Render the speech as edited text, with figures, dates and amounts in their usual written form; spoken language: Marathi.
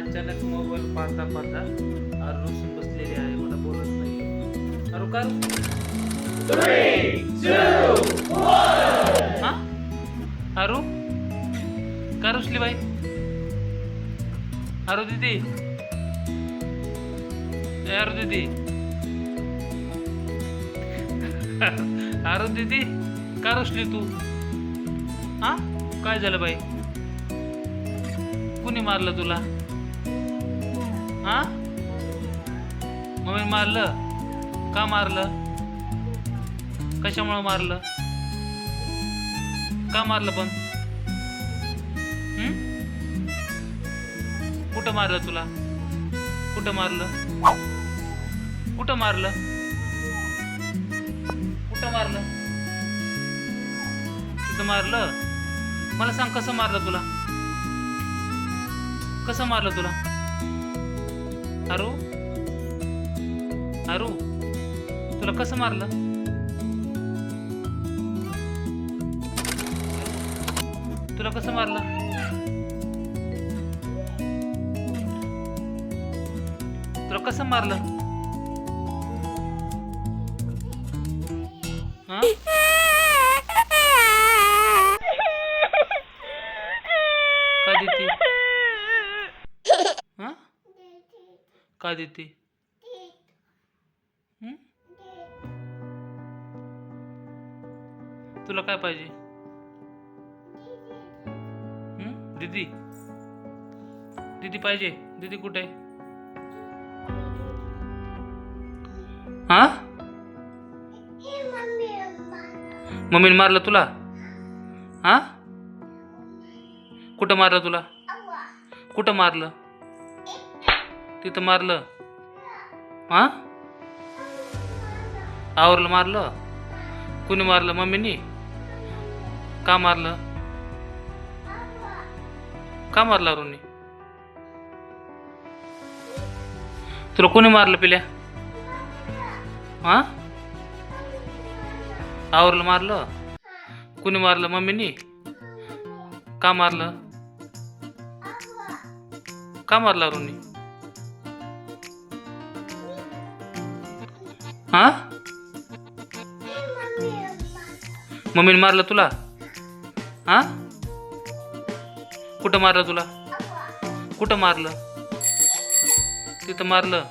अचानक मोबाईल पाहता पाहता आरू रुसून बसलेली आहे, मला बोलत नाही. आरू का? 3, 2, 1. हा? आरू का रुसली बाई? आरू दीदी, ए आरू दीदी, आरू दीदी का रुसली तू? हा, काय झालं बाई? कुणी मारलं तुला? हा, मम्मी मारलं? का मारलं? कशामुळे मारलं? का मारलं पण? कुठं मारलं तुला? कुठं मारलं? कुठं मारलं? कुठं मारलं? तिथं मारलं? मला सांग कसं मारलं तुला? कसं मारलं तुला? आरू, आरू, तुला कसं मारलं? तुला कसं मारलं? तुला कसं मारलं? हा? काय देते? हा? काय देते? तुला काय पाहिजे? दीदी, दीदी पाहिजे. दीदी कुठे आहे? हा, मम्मीने मारलं तुला? हा, कुठं मारलं तुला? कुठं मारलं? तिथं मारलं? हा, आवरलं मारलं? कुणी मारलं? मम्मीनी? का मारलं? का मारला रुनी? तुला कोणी मारलं पिल्या? हा, आवरलं मारलं? कुणी मारलं? मम्मीनी? का मारलं? का मारला रुनी? हा, मम्मीने मारलं तुला? हा, कुठं मारलं तुला? कुठं मारलं? तिथं मारलं?